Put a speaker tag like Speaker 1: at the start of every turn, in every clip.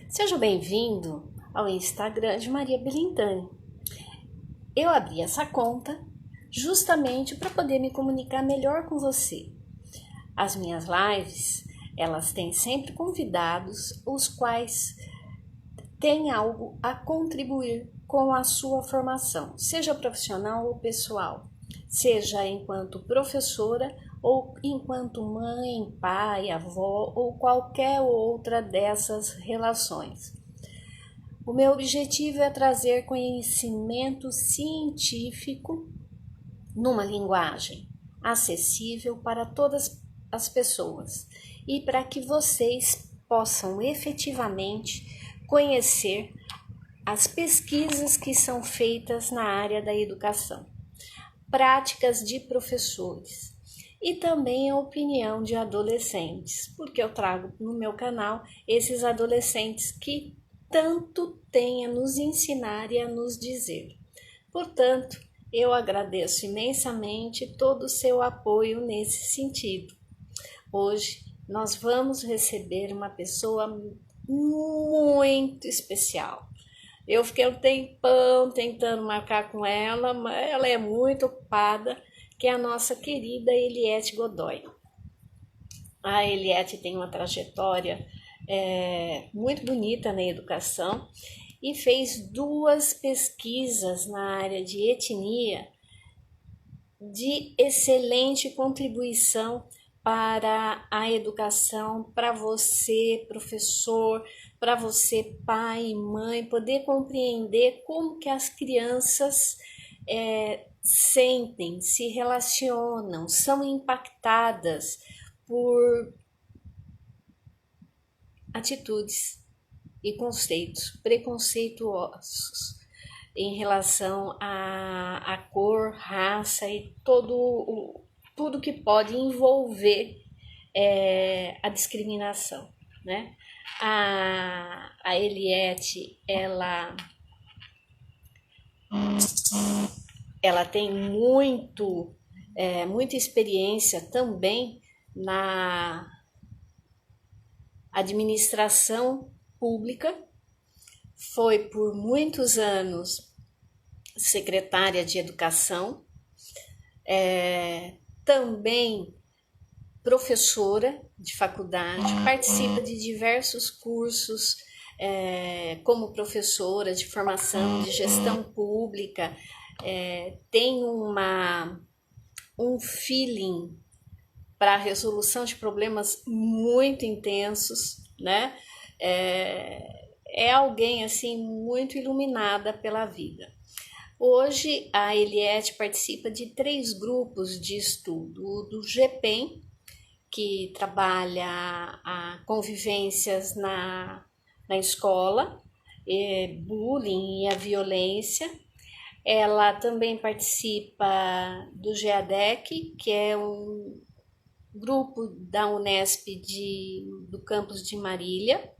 Speaker 1: Seja bem-vindo ao Instagram de Maria Belintani. Eu abri essa conta justamente para poder me comunicar melhor com você. As minhas lives, elas têm sempre convidados, os quais têm algo a contribuir com a sua formação, seja profissional ou pessoal, seja enquanto professora ou enquanto mãe, pai, avó ou qualquer outra dessas relações. O meu objetivo é trazer conhecimento científico numa linguagem acessível para todas as pessoas e para que vocês possam efetivamente conhecer as pesquisas que são feitas na área da educação, práticas de professores e também a opinião de adolescentes, porque eu trago no meu canal esses adolescentes que tanto têm a nos ensinar e a nos dizer. Portanto, eu agradeço imensamente todo o seu apoio nesse sentido. Hoje nós vamos receber uma pessoa muito especial. Eu fiquei um tempão tentando marcar com ela, mas ela é muito ocupada, que é a nossa querida Eliette Godoy. A Eliette tem uma trajetória muito bonita na educação e fez 2 pesquisas na área de etnia de excelente contribuição para a educação, para você, professor, para você, pai e mãe, poder compreender como que as crianças sentem, se relacionam, são impactadas por atitudes e conceitos preconceituosos em relação à cor, raça e tudo que pode envolver a discriminação, né? A Eliette, ela tem muita experiência também na administração pública, foi por muitos anos secretária de educação, também professora de faculdade, participa de diversos cursos como professora de formação de gestão pública, tem um feeling para a resolução de problemas muito intensos, né? É alguém assim muito iluminada pela vida. Hoje a Eliette participa de 3 grupos de estudo, do GPEM, que trabalha a convivências na escola, bullying e a violência. Ela também participa do GEADEC, que é um grupo da Unesp do campus de Marília,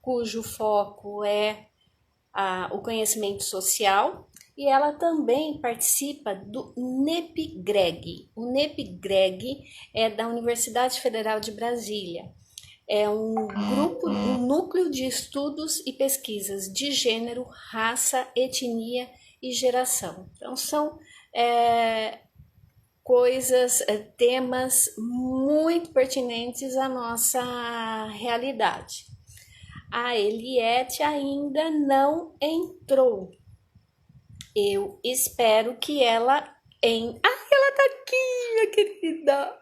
Speaker 1: cujo foco é o conhecimento social, e ela também participa do NEPGREG. O NEPGREG é da Universidade Federal de Brasília. É um núcleo de estudos e pesquisas de gênero, raça, etnia e geração. Então, são temas muito pertinentes à nossa realidade. A Eliette ainda não entrou. Eu espero que ela ela tá aqui, minha querida.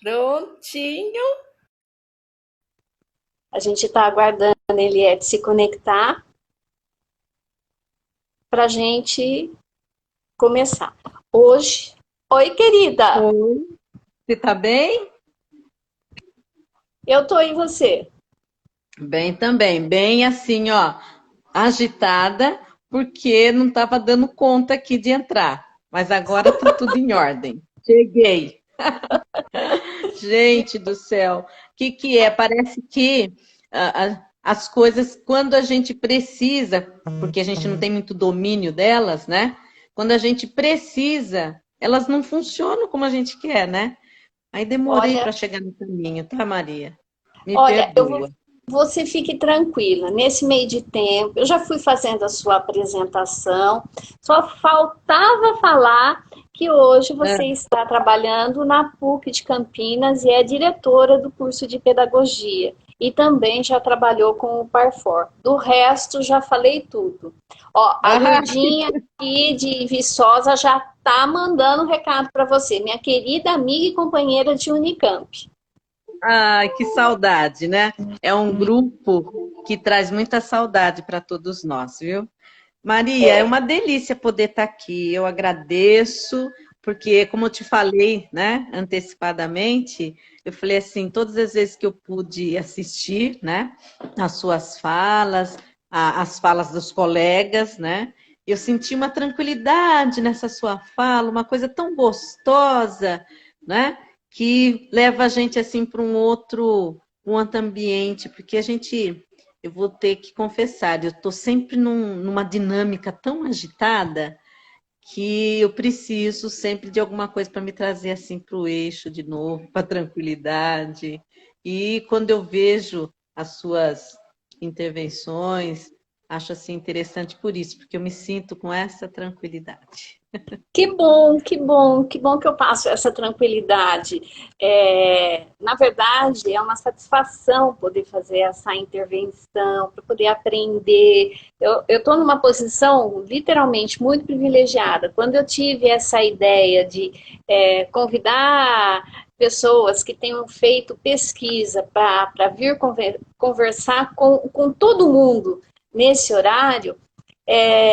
Speaker 1: Prontinho. A gente tá aguardando a Eliette se conectar pra gente começar. Hoje... Oi, querida.
Speaker 2: Oi. Você tá bem?
Speaker 1: Eu tô, e você?
Speaker 2: Bem também, bem assim, ó, agitada, porque não estava dando conta aqui de entrar. Mas agora tá tudo em ordem. Cheguei. Gente do céu, o que é? Parece que as coisas, quando a gente precisa, porque a gente não tem muito domínio delas, né? Quando a gente precisa, elas não funcionam como a gente quer, né? Aí demorei
Speaker 1: Olha,
Speaker 2: para chegar no caminho, tá, Maria? Me
Speaker 1: Olha,
Speaker 2: perdoa.
Speaker 1: você fique tranquila. Nesse meio de tempo, eu já fui fazendo a sua apresentação. Só faltava falar que hoje
Speaker 2: Ah,
Speaker 1: você está trabalhando na PUC de Campinas e é diretora do curso de pedagogia. E também já trabalhou com o Parfor. Do resto, já falei tudo. Ó, a
Speaker 2: ah,
Speaker 1: Lurdinha aqui de Viçosa já tá mandando um recado para você, minha querida amiga e companheira de Unicamp.
Speaker 2: ai, que saudade, né? É um grupo que traz muita saudade para todos nós, viu? Maria, é uma delícia poder estar aqui. Eu agradeço, porque, como eu te falei, né, antecipadamente, eu falei assim, todas as vezes que eu pude assistir, né, as suas falas, as falas dos colegas, né, eu senti uma tranquilidade nessa sua fala, uma coisa tão gostosa, né, que leva a gente assim para um outro ambiente, porque a gente eu vou ter que confessar, eu estou sempre numa dinâmica tão agitada que eu preciso sempre de alguma coisa para me trazer assim para o eixo de novo, para a tranquilidade. E quando eu vejo as suas intervenções, acho assim interessante por isso, porque eu me sinto com essa tranquilidade.
Speaker 1: Que bom, que bom, que bom que eu passo essa tranquilidade. Na verdade, é uma satisfação poder fazer essa intervenção, para poder aprender. Eu estou numa posição literalmente muito privilegiada. Quando eu tive essa ideia de convidar pessoas que tenham feito pesquisa para vir conversar com todo mundo nesse horário,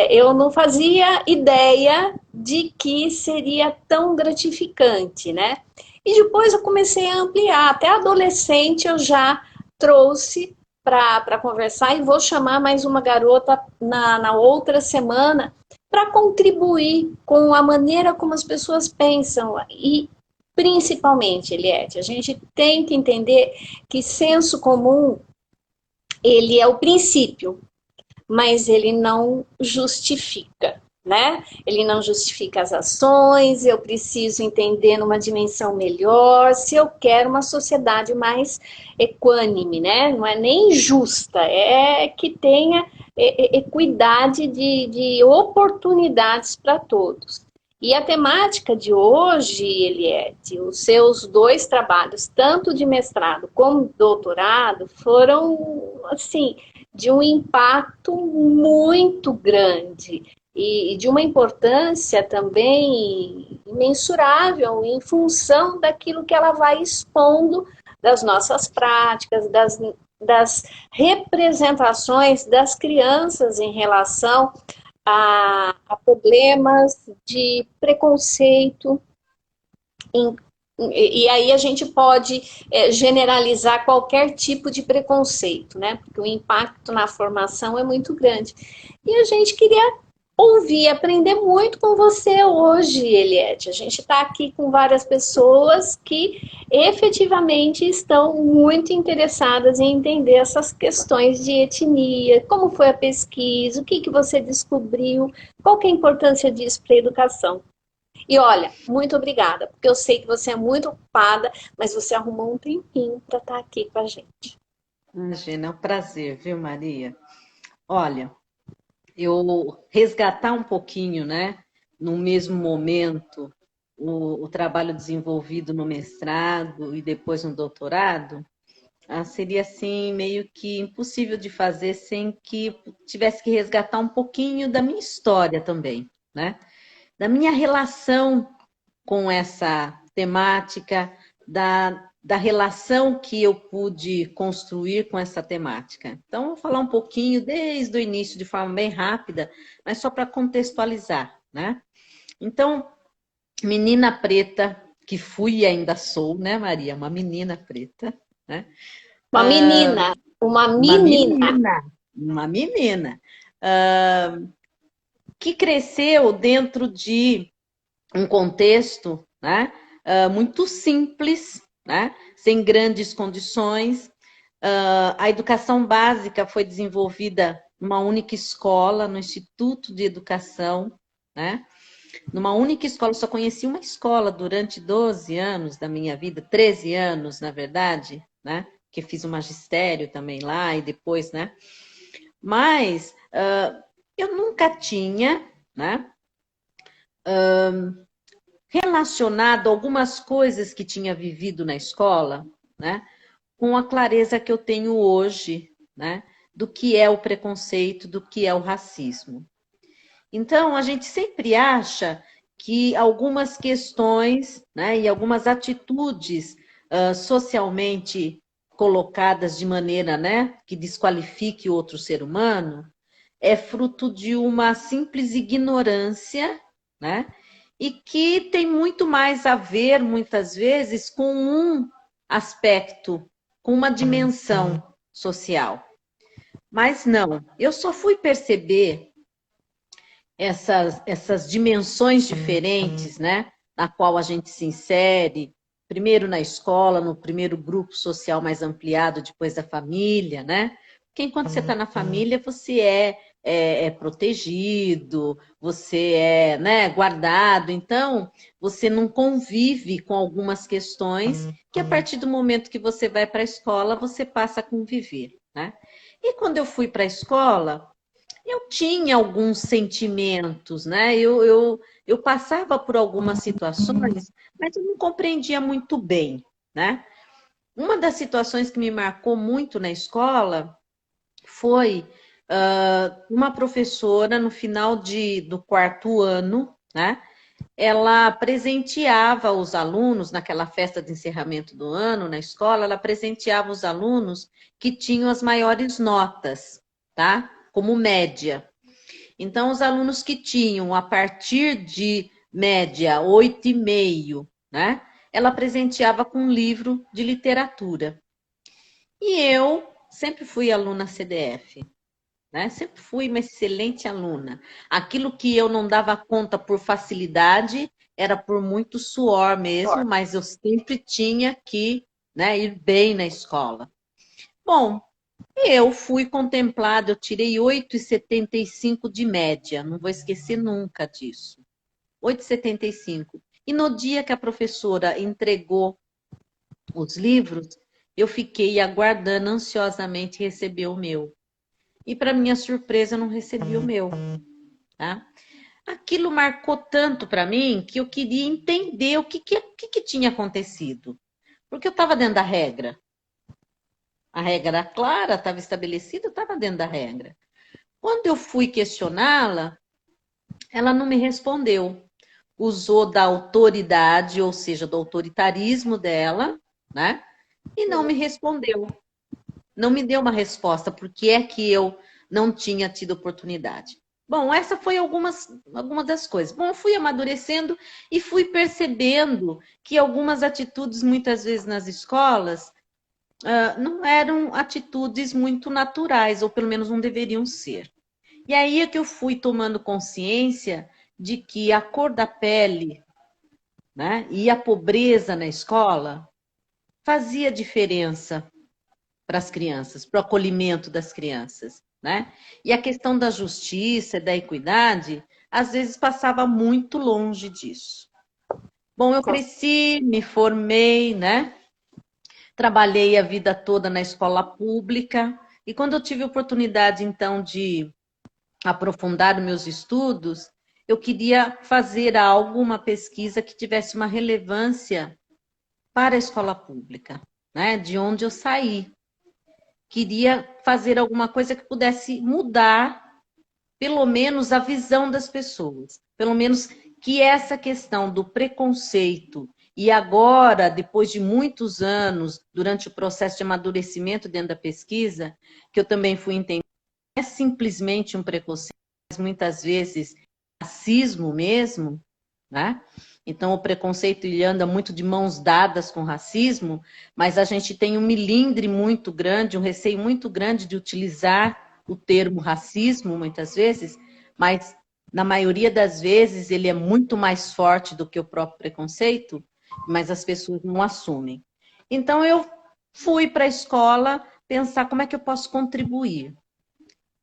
Speaker 1: eu não fazia ideia de que seria tão gratificante, né? E depois eu comecei a ampliar, até adolescente eu já trouxe para conversar e vou chamar mais uma garota na outra semana para contribuir com a maneira como as pessoas pensam e principalmente, Eliette, a gente tem que entender que senso comum ele é o princípio, mas ele não justifica, né? Ele não justifica as ações, eu preciso entender numa dimensão melhor se eu quero uma sociedade mais equânime, né? Não é nem justa, é que tenha equidade de oportunidades para todos. E a temática de hoje, Eliette, os seus dois trabalhos, tanto de mestrado como doutorado, foram, assim, de um impacto muito grande e de uma importância também imensurável em função daquilo que ela vai expondo das nossas práticas, das representações das crianças em relação a problemas de preconceito, em e aí a gente pode generalizar qualquer tipo de preconceito, né? Porque o impacto na formação é muito grande. E a gente queria ouvir, aprender muito com você hoje, Eliette. A gente está aqui com várias pessoas que efetivamente estão muito interessadas em entender essas questões de etnia, como foi a pesquisa, o que, que você descobriu, qual que é a importância disso para a educação. E olha, muito obrigada, porque eu sei que você é muito ocupada, mas você arrumou um tempinho para estar aqui com a gente.
Speaker 2: Imagina, é um prazer, viu, Maria? Olha, eu resgatar um pouquinho, né, no mesmo momento, o trabalho desenvolvido no mestrado e depois no doutorado, seria assim meio que impossível de fazer sem que tivesse que resgatar um pouquinho da minha história também, né? Da minha relação com essa temática, da relação que eu pude construir com essa temática. Então, vou falar um pouquinho desde o início, de forma bem rápida, mas só para contextualizar, né? Então, menina preta, que fui e ainda sou, né, Maria? Uma menina preta, né?
Speaker 1: Uma menina, uma
Speaker 2: Uma
Speaker 1: menina.
Speaker 2: menina, uma menina, que cresceu dentro de um contexto, né, muito simples, né, sem grandes condições. A educação básica foi desenvolvida numa única escola, no Instituto de Educação, né? Numa única escola, eu só conheci uma escola durante 12 anos da minha vida, 13 anos, na verdade, né? que fiz o magistério também lá e depois, né? Mas eu nunca tinha, né, relacionado algumas coisas que tinha vivido na escola, né, com a clareza que eu tenho hoje, né, do que é o preconceito, do que é o racismo. Então, a gente sempre acha que algumas questões, né, e algumas atitudes socialmente colocadas de maneira, né, que desqualifique outro ser humano, é fruto de uma simples ignorância, né, e que tem muito mais a ver, muitas vezes, com um aspecto, com uma dimensão social. Mas não, eu só fui perceber essas dimensões diferentes, né, na qual a gente se insere, primeiro na escola, no primeiro grupo social mais ampliado, depois da família, né? Porque enquanto você está na família, você é protegido, você é, né, guardado, então você não convive com algumas questões que a partir do momento que você vai para a escola, você passa a conviver, né? E quando eu fui para a escola, eu tinha alguns sentimentos, né? Eu passava por algumas situações, mas eu não compreendia muito bem, né? Uma das situações que me marcou muito na escola foi uma professora, no final do quarto ano, né? Ela presenteava os alunos, naquela festa de encerramento do ano na escola, ela presenteava os alunos que tinham as maiores notas, tá? Como média. Então, os alunos que tinham a partir de média 8,5, né? Ela presenteava com um livro de literatura. E eu sempre fui aluna CDF, né? Sempre fui uma excelente aluna. Aquilo que eu não dava conta por facilidade era por muito suor mesmo, mas eu sempre tinha que, né, ir bem na escola. Bom, eu fui contemplada, eu tirei 8,75 de média, não vou esquecer nunca disso. 8,75. E no dia que a professora entregou os livros, eu fiquei aguardando ansiosamente receber o meu. E para minha surpresa, eu não recebi o meu, tá? Aquilo marcou tanto para mim que eu queria entender o que tinha acontecido. Porque eu estava dentro da regra. A regra era clara, estava estabelecida, eu estava dentro da regra. Quando eu fui questioná-la, ela não me respondeu. Usou da autoridade, ou seja, do autoritarismo dela, né? E não me respondeu. Não me deu uma resposta, porque é que eu não tinha tido oportunidade. Bom, essa foi algumas das coisas. Bom, eu fui amadurecendo e fui percebendo que algumas atitudes, muitas vezes nas escolas, não eram atitudes muito naturais, ou pelo menos não deveriam ser. E aí é que eu fui tomando consciência de que a cor da pele, né, e a pobreza na escola fazia diferença para as crianças, para o acolhimento das crianças, né? E a questão da justiça, da equidade, às vezes passava muito longe disso. Bom, eu cresci, me formei, né? Trabalhei a vida toda na escola pública e quando eu tive a oportunidade, então, de aprofundar meus estudos, eu queria fazer algo, uma pesquisa que tivesse uma relevância para a escola pública, né? De onde eu saí. Queria fazer alguma coisa que pudesse mudar, pelo menos, a visão das pessoas. Pelo menos que essa questão do preconceito, e agora, depois de muitos anos, durante o processo de amadurecimento dentro da pesquisa, que eu também fui entender, não é simplesmente um preconceito, mas muitas vezes racismo mesmo, né? Então, o preconceito ele anda muito de mãos dadas com racismo, mas a gente tem um milindre muito grande, um receio muito grande de utilizar o termo racismo, muitas vezes, mas na maioria das vezes ele é muito mais forte do que o próprio preconceito, mas as pessoas não assumem. Então, eu fui para a escola pensar como é que eu posso contribuir.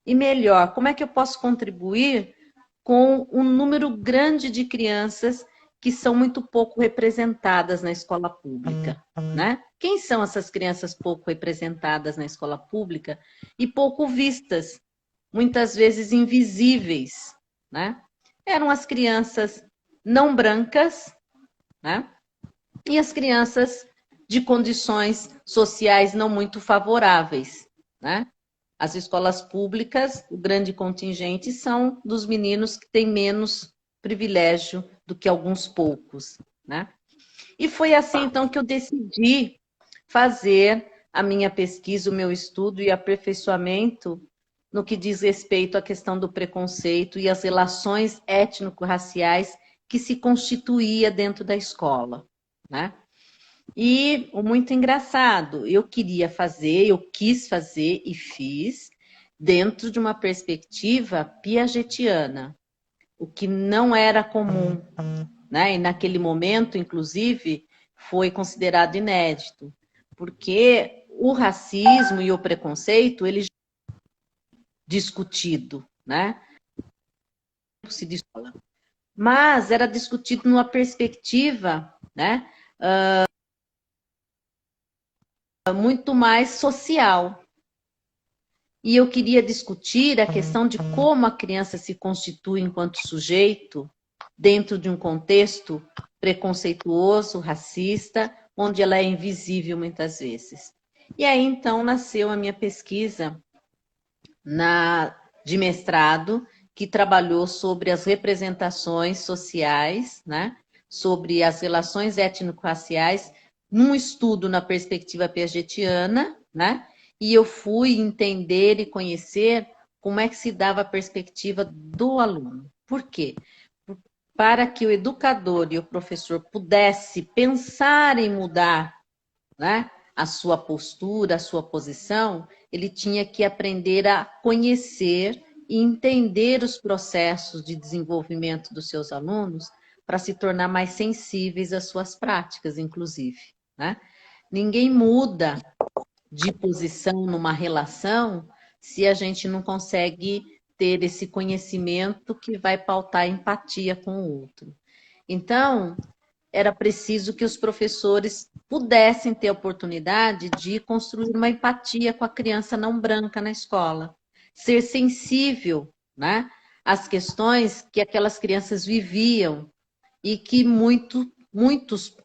Speaker 2: E melhor, como é que eu posso contribuir com um número grande de crianças que são muito pouco representadas na escola pública, né? Quem são essas crianças pouco representadas na escola pública e pouco vistas, muitas vezes invisíveis, né? Eram as crianças não brancas, né? E as crianças de condições sociais não muito favoráveis, né? As escolas públicas, o grande contingente são dos meninos que têm menos privilégio do que alguns poucos, né? E foi assim, então, que eu decidi fazer a minha pesquisa, o meu estudo e aperfeiçoamento no que diz respeito à questão do preconceito e as relações étnico-raciais que se constituía dentro da escola, né? E o muito engraçado, eu quis fazer e fiz dentro de uma perspectiva piagetiana, o que não era comum, né? E naquele momento, inclusive, foi considerado inédito, porque o racismo e o preconceito, ele já é discutido, né? Mas era discutido numa perspectiva, né? Muito mais social. E eu queria discutir a questão de como a criança se constitui enquanto sujeito dentro de um contexto preconceituoso, racista, onde ela é invisível muitas vezes. E aí, então, nasceu a minha pesquisa de mestrado, que trabalhou sobre as representações sociais, né? Sobre as relações étnico-raciais, num estudo na perspectiva piagetiana, né? E eu fui entender e conhecer como é que se dava a perspectiva do aluno. Por quê? Para que o educador e o professor pudesse pensar em mudar, né, a sua postura, a sua posição, ele tinha que aprender a conhecer e entender os processos de desenvolvimento dos seus alunos para se tornar mais sensíveis às suas práticas, inclusive, né? Ninguém muda de posição numa relação se a gente não consegue ter esse conhecimento que vai pautar a empatia com o outro. Então, era preciso que os professores pudessem ter a oportunidade de construir uma empatia com a criança não branca na escola, ser sensível, né, às questões que aquelas crianças viviam e que muitos,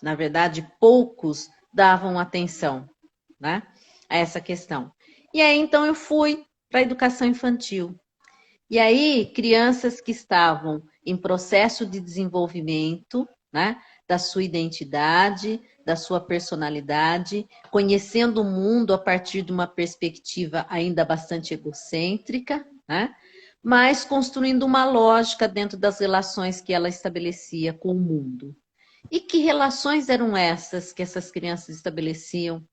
Speaker 2: na verdade, poucos davam atenção, né, a essa questão. E aí, então, eu fui para a educação infantil. E aí, crianças que estavam em processo de desenvolvimento, né, da sua identidade, da sua personalidade, conhecendo o mundo a partir de uma perspectiva ainda bastante egocêntrica, né, mas construindo uma lógica dentro das relações que ela estabelecia com o mundo. E que relações eram essas que essas crianças estabeleciam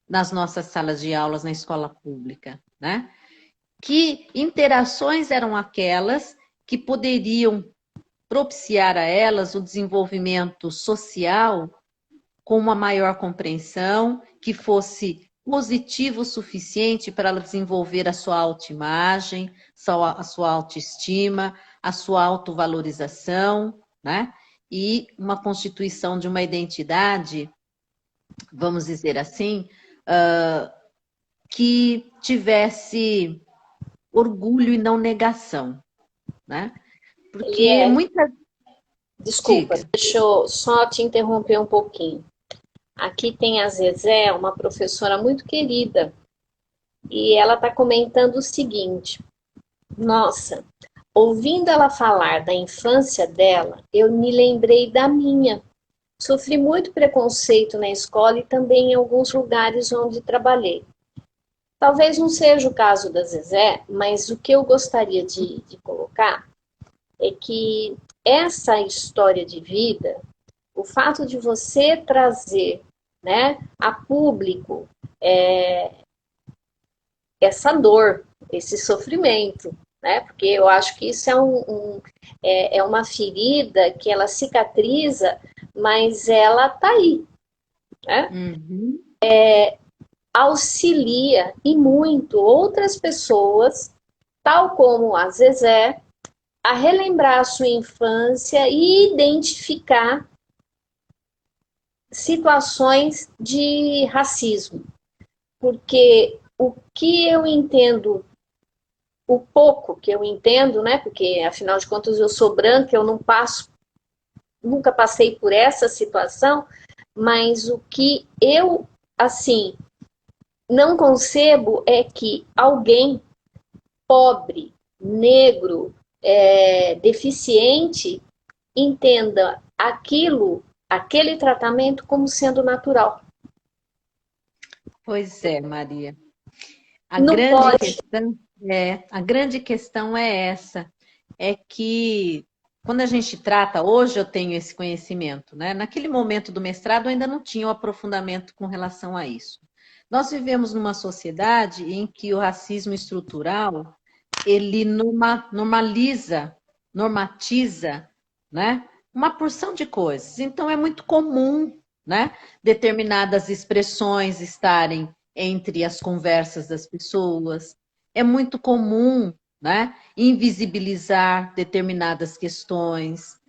Speaker 2: nas nossas salas de aulas na escola pública, né? Que interações eram aquelas que poderiam propiciar a elas o desenvolvimento social com uma maior compreensão, que fosse positivo o suficiente para ela desenvolver a sua autoimagem, a sua autoestima, a sua autovalorização, né? E uma constituição de uma identidade, vamos dizer assim, que tivesse orgulho e não negação, né? Porque muita...
Speaker 1: Desculpa,
Speaker 2: Diga.
Speaker 1: deixa eu só te interromper um pouquinho. Aqui tem a Zezé, uma professora muito querida, e ela está comentando o seguinte: nossa, ouvindo ela falar da infância dela, eu me lembrei da minha. Sofri muito preconceito na escola e também em alguns lugares onde trabalhei. Talvez não seja o caso da Zezé, mas o que eu gostaria de colocar é que essa história de vida, o fato de você trazer, né, a público essa dor, esse sofrimento, né? Porque eu acho que isso é uma ferida que ela cicatriza, mas ela tá aí, né?
Speaker 2: Uhum.
Speaker 1: Auxilia e muito outras pessoas, tal como a Zezé,
Speaker 3: a relembrar a sua infância e identificar situações de racismo. Porque o que eu entendo, o pouco que eu entendo, né? Porque afinal de contas eu sou branca, eu não passo, nunca passei por essa situação, mas o que eu, assim, não concebo é que alguém pobre, negro, deficiente, entenda aquilo, aquele tratamento como sendo natural.
Speaker 2: Pois é, Maria. A
Speaker 3: Não
Speaker 2: grande
Speaker 3: pode.
Speaker 2: questão a grande questão é essa, é que quando a gente trata, hoje eu tenho esse conhecimento, né? Naquele momento do mestrado eu ainda não tinha o aprofundamento com relação a isso. Nós vivemos numa sociedade em que o racismo estrutural, ele normaliza, normatiza, né? Uma porção de coisas. Então é muito comum, né? Determinadas expressões estarem entre as conversas das pessoas. É muito comum, né, invisibilizar determinadas questões.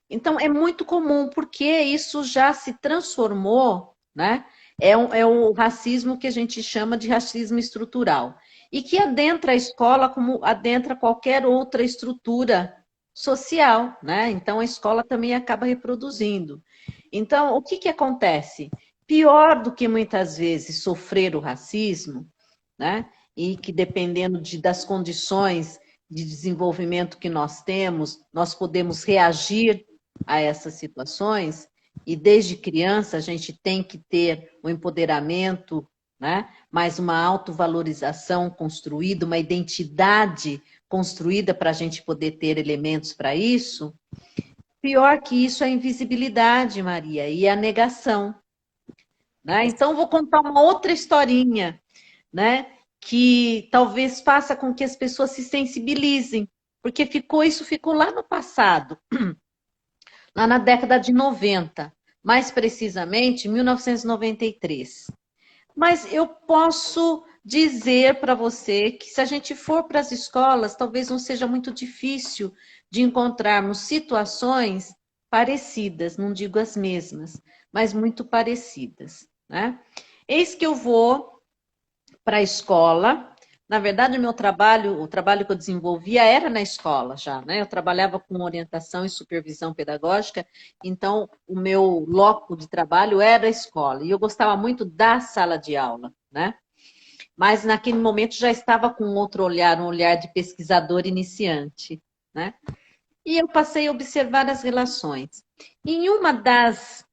Speaker 2: Então, é muito comum, porque isso já se transformou, né? É o racismo que a gente chama de racismo estrutural. E que adentra a escola como adentra qualquer outra estrutura social, né? Então, a escola também acaba reproduzindo. Então, o que que acontece? Pior do que muitas vezes sofrer o racismo, né? E que dependendo das condições de desenvolvimento que nós temos, nós podemos reagir a essas situações, e desde criança a gente tem que ter o empoderamento, né? Mais uma autovalorização construída, uma identidade construída para a gente poder ter elementos para isso. Pior que isso é a invisibilidade, Maria, e a negação. Né? Então, vou contar uma outra historinha, né? Que talvez faça com que as pessoas se sensibilizem, porque isso ficou lá no passado, lá na década de 90, mais precisamente 1993. Mas eu posso dizer para você que se a gente for para as escolas, talvez não seja muito difícil de encontrarmos situações parecidas, não digo as mesmas, mas muito parecidas, né? Eis que eu vou para a escola. Na verdade, o trabalho que eu desenvolvia era na escola já, né? Eu trabalhava com orientação e supervisão pedagógica, então o meu loco de trabalho era a escola. E eu gostava muito da sala de aula, né? Mas naquele momento já estava com outro olhar, um olhar de pesquisador iniciante, né? E eu passei a observar as relações. Em uma das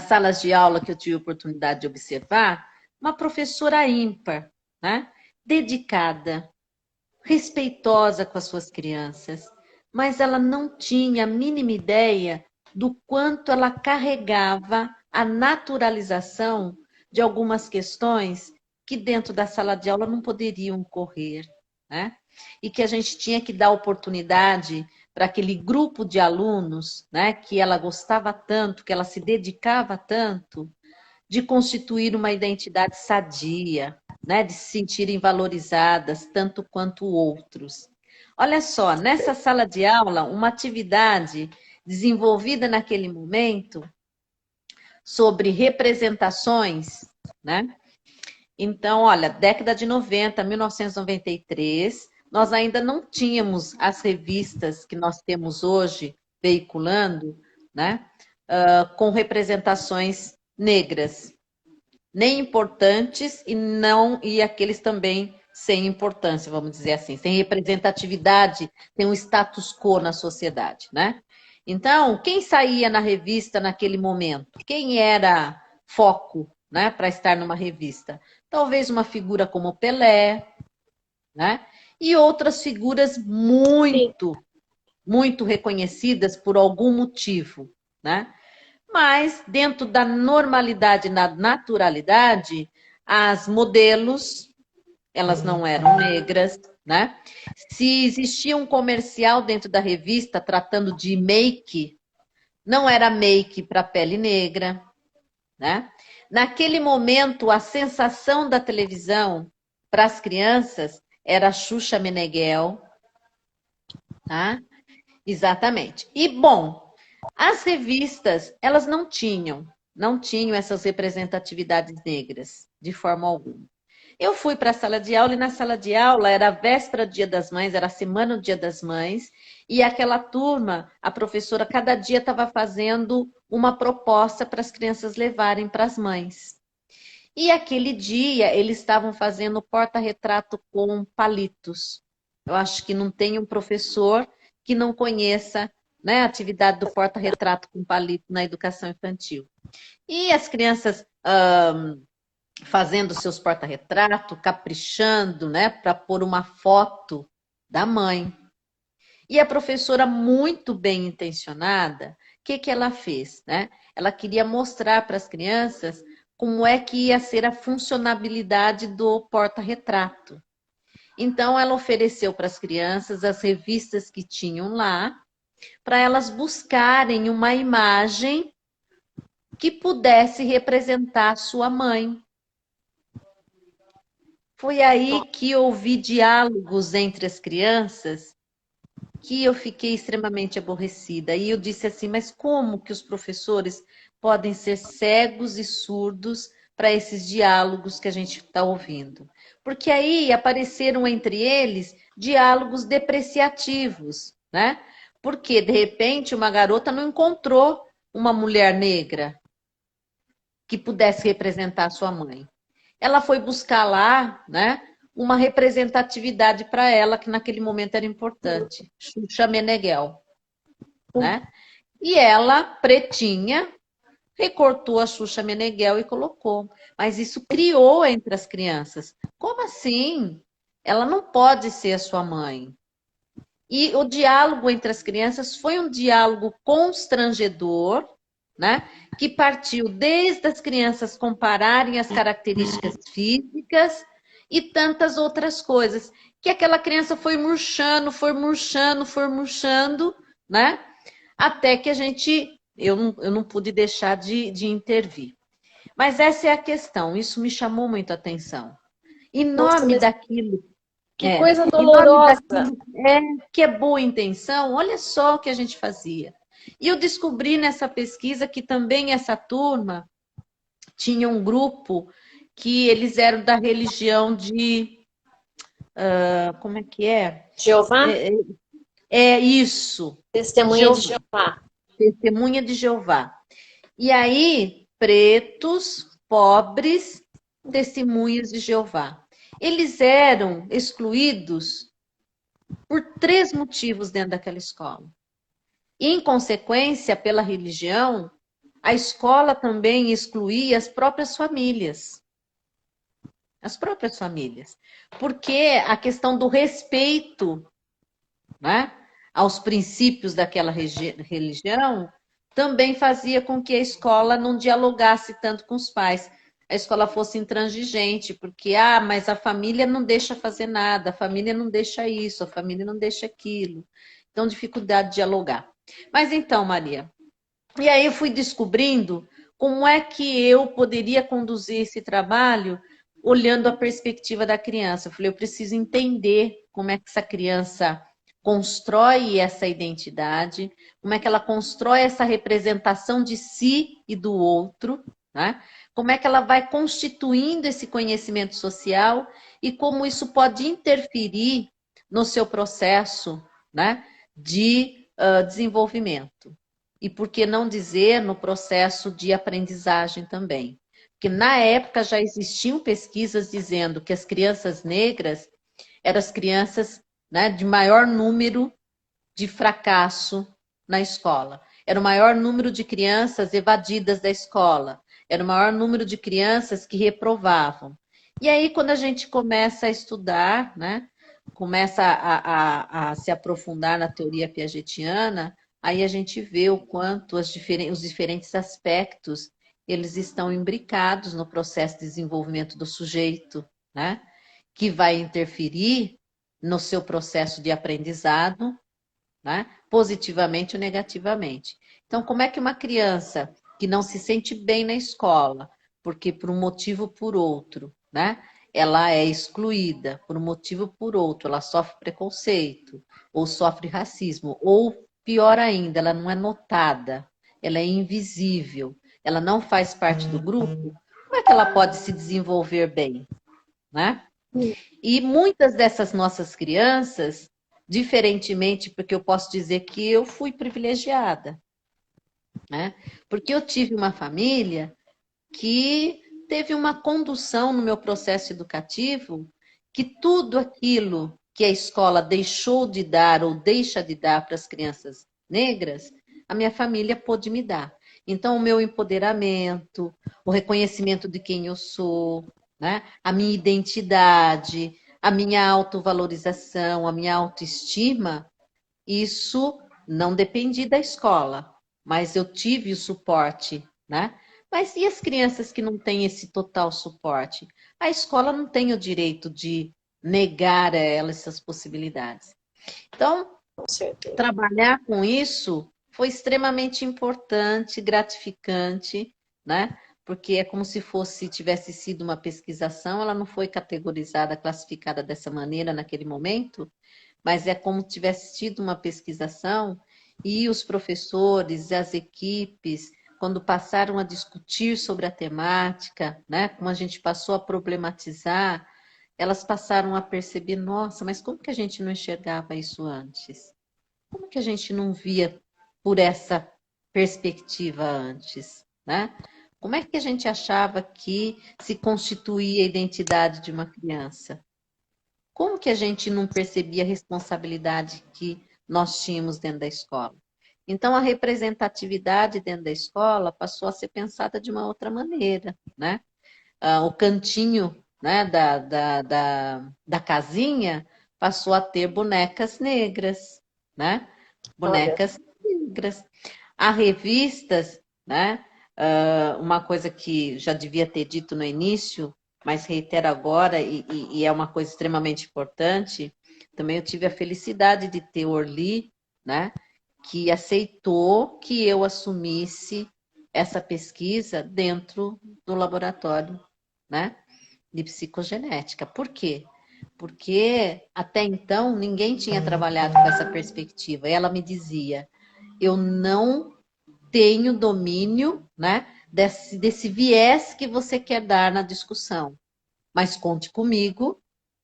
Speaker 2: salas de aula que eu tive a oportunidade de observar, uma professora ímpar, né? Dedicada, respeitosa com as suas crianças, mas ela não tinha a mínima ideia do quanto ela carregava a naturalização de algumas questões que dentro da sala de aula não poderiam ocorrer, né? E que a gente tinha que dar oportunidade para aquele grupo de alunos, né, que ela gostava tanto, que ela se dedicava tanto, de constituir uma identidade sadia, né, de se sentirem valorizadas tanto quanto outros. Olha só, nessa sala de aula, uma atividade desenvolvida naquele momento sobre representações, né? Então, olha, década de 90, 1993, nós ainda não tínhamos as revistas que nós temos hoje veiculando, né, com representações negras, nem importantes e aqueles também sem importância, vamos dizer assim, sem representatividade, tem um status quo na sociedade, né? Então, quem saía na revista naquele momento? Quem era foco, né, para estar numa revista? Talvez uma figura como Pelé, né? E outras figuras
Speaker 3: Sim.
Speaker 2: muito reconhecidas por algum motivo, né? Mas dentro da normalidade e da naturalidade, as modelos, elas não eram negras, né? Se existia um comercial dentro da revista tratando de make, não era make para pele negra, né? Naquele momento, a sensação da televisão para as crianças era Xuxa Meneghel, tá? Exatamente. E, bom, as revistas, elas não tinham essas representatividades negras, de forma alguma. Eu fui para a sala de aula e na sala de aula era a véspera do Dia das Mães, era a semana do Dia das Mães, e aquela turma, a professora cada dia estava fazendo uma proposta para as crianças levarem para as mães. E aquele dia eles estavam fazendo porta-retrato com palitos. Eu acho que não tem um professor que não conheça, né, a atividade do porta-retrato com palito na educação infantil. E as crianças fazendo seus porta-retrato, caprichando, né, para pôr uma foto da mãe. E a professora, muito bem intencionada, o que que ela fez, né? Ela queria mostrar para as crianças como é que ia ser a funcionabilidade do porta-retrato. Então, ela ofereceu para as crianças as revistas que tinham lá, para elas buscarem uma imagem que pudesse representar a sua mãe. Foi aí que ouvi diálogos entre as crianças que eu fiquei extremamente aborrecida. E eu disse assim, mas como que os professores podem ser cegos e surdos para esses diálogos que a gente está ouvindo? Porque aí apareceram entre eles diálogos depreciativos, né? Porque, de repente, uma garota não encontrou uma mulher negra que pudesse representar sua mãe. Ela foi buscar lá, né, uma representatividade para ela que naquele momento era importante, Xuxa Meneghel, né? E ela, pretinha, recortou a Xuxa Meneghel e colocou. Mas isso criou entre as crianças. Como assim? Ela não pode ser a sua mãe. E o diálogo entre as crianças foi um diálogo constrangedor, né? Que partiu desde as crianças compararem as características físicas e tantas outras coisas, que aquela criança foi murchando, né? Até que eu não pude deixar de intervir. Mas essa é a questão, isso me chamou muito a atenção. Em
Speaker 3: Nossa,
Speaker 2: nome
Speaker 3: mas
Speaker 2: daquilo
Speaker 3: que coisa
Speaker 2: em nome
Speaker 3: dolorosa.
Speaker 2: daquilo que é boa intenção, olha só o que a gente fazia. E eu descobri nessa pesquisa que também essa turma tinha um grupo que eles eram da religião de. Como é que é?
Speaker 3: Jeová?
Speaker 2: É, é isso,
Speaker 3: Testemunha de
Speaker 2: Jeová,
Speaker 3: Jeová.
Speaker 2: testemunha de Jeová. E aí, pretos, pobres, testemunhas de Jeová. Eles eram excluídos por três motivos dentro daquela escola. E, em consequência, pela religião, a escola também excluía as próprias famílias. As próprias famílias. Porque a questão do respeito, né, aos princípios daquela religião também fazia com que a escola não dialogasse tanto com os pais. A escola fosse intransigente, porque, mas a família não deixa fazer nada, a família não deixa isso, a família não deixa aquilo. Então, dificuldade de dialogar. Mas então, Maria, e aí eu fui descobrindo como é que eu poderia conduzir esse trabalho olhando a perspectiva da criança. Eu falei, eu preciso entender como é que essa criança constrói essa identidade, como é que ela constrói essa representação de si e do outro, né? Como é que ela vai constituindo esse conhecimento social e como isso pode interferir no seu processo, né, de desenvolvimento. E por que não dizer no processo de aprendizagem também? Porque na época já existiam pesquisas dizendo que as crianças negras eram as crianças, né, de maior número de fracasso na escola. Era o maior número de crianças evadidas da escola. Era o maior número de crianças que reprovavam. E aí, quando a gente começa a estudar, né, começa a se aprofundar na teoria piagetiana, aí a gente vê o quanto os diferentes aspectos eles estão imbricados no processo de desenvolvimento do sujeito, né? Que vai interferir no seu processo de aprendizado, né? Positivamente ou negativamente. Então, como é que uma criança que não se sente bem na escola, porque por um motivo ou por outro, né? ela é excluída por um motivo ou por outro, ela sofre preconceito, ou sofre racismo, ou pior ainda, ela não é notada, ela é invisível, ela não faz parte do grupo, como é que ela pode se desenvolver bem, né? E muitas dessas nossas crianças, diferentemente, porque eu posso dizer que eu fui privilegiada, né? Porque eu tive uma família que teve uma condução no meu processo educativo que tudo aquilo que a escola deixou de dar ou deixa de dar para as crianças negras, a minha família pôde me dar. Então, o meu empoderamento, o reconhecimento de quem eu sou, né? A minha identidade, a minha autovalorização, a minha autoestima, isso não dependi da escola, mas eu tive o suporte, né? Mas e as crianças que não têm esse total suporte? A escola não tem o direito de negar a elas essas possibilidades. Então,
Speaker 3: Com certeza.
Speaker 2: trabalhar com isso foi extremamente importante, gratificante, né? Porque é como se tivesse sido uma pesquisação, ela não foi categorizada, classificada dessa maneira naquele momento, mas é como se tivesse tido uma pesquisação e os professores, as equipes, quando passaram a discutir sobre a temática, né, como a gente passou a problematizar, elas passaram a perceber, nossa, mas como que a gente não enxergava isso antes? Como que a gente não via por essa perspectiva antes, né? Como é que a gente achava que se constituía a identidade de uma criança? Como que a gente não percebia a responsabilidade que nós tínhamos dentro da escola? Então, a representatividade dentro da escola passou a ser pensada de uma outra maneira, né? O cantinho, né, da casinha passou a ter bonecas negras, né?
Speaker 3: Olha,
Speaker 2: Bonecas negras. Há revistas, né? Uma coisa que já devia ter dito no início, mas reitero agora, e é uma coisa extremamente importante, também eu tive a felicidade de ter Orly, né? Que aceitou que eu assumisse essa pesquisa dentro do laboratório, né? De psicogenética. Por quê? Porque até então ninguém tinha trabalhado com essa perspectiva. E ela me dizia: eu não tenho domínio, né, desse viés que você quer dar na discussão, mas conte comigo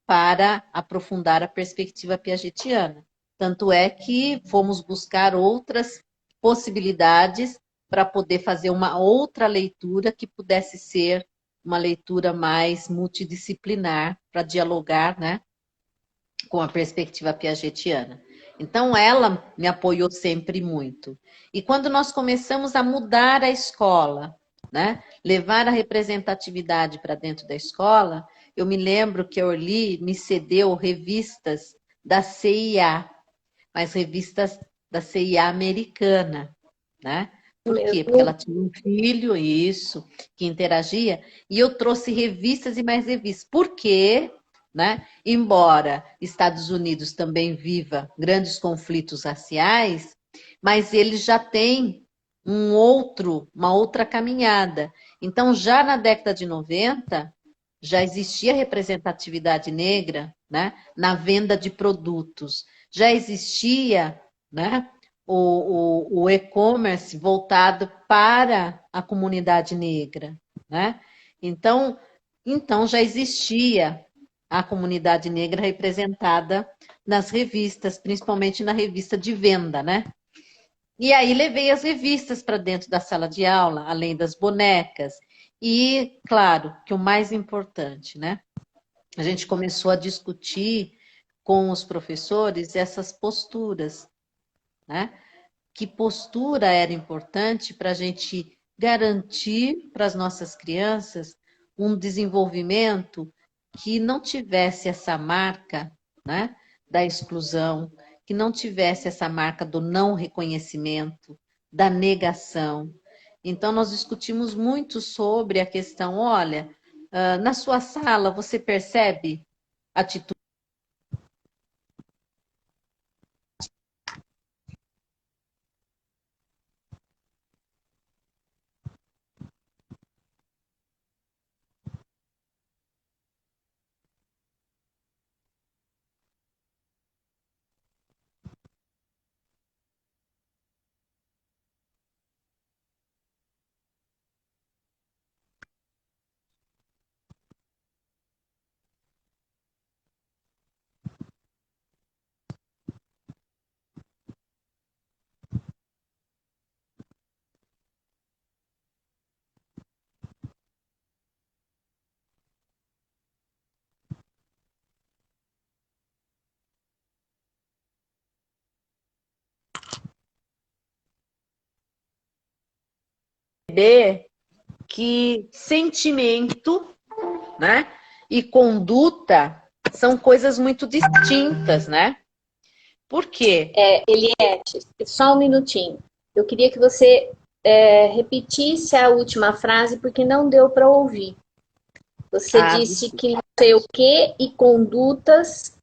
Speaker 2: para aprofundar a perspectiva piagetiana. Tanto é que fomos buscar outras possibilidades para poder fazer uma outra leitura que pudesse ser uma leitura mais multidisciplinar para dialogar, né, com a perspectiva piagetiana. Então, ela me apoiou sempre muito. E quando nós começamos a mudar a escola, né, levar a representatividade para dentro da escola, eu me lembro que a Orly me cedeu revistas da CIA, mas revistas da CIA americana, né? Por quê? Porque ela
Speaker 3: mesmo,
Speaker 2: tinha um filho, isso, que interagia, e eu trouxe revistas e mais revistas. Por quê? Né? Embora Estados Unidos também viva grandes conflitos raciais, mas ele já tem uma outra caminhada. Então, já na década de 90, já existia representatividade negra, né, na venda de produtos. Já existia, né, o e-commerce voltado para a comunidade negra, né? Então, então já existia a comunidade negra representada nas revistas, principalmente na revista de venda, né? E aí levei as revistas para dentro da sala de aula, além das bonecas. E, claro, que o mais importante, né? A gente começou a discutir com os professores essas posturas, né? Que postura era importante para a gente garantir para as nossas crianças um desenvolvimento que não tivesse essa marca, né, da exclusão, que não tivesse essa marca do não reconhecimento, da negação. Então, nós discutimos muito sobre a questão, olha, na sua sala você percebe atitude. que sentimento, né, e conduta são coisas muito distintas, né? Por quê?
Speaker 3: Eliette, só um minutinho. Eu queria que você repetisse a última frase, porque não deu para ouvir. Você disse
Speaker 2: Desculpa.
Speaker 3: que não sei o que e condutas.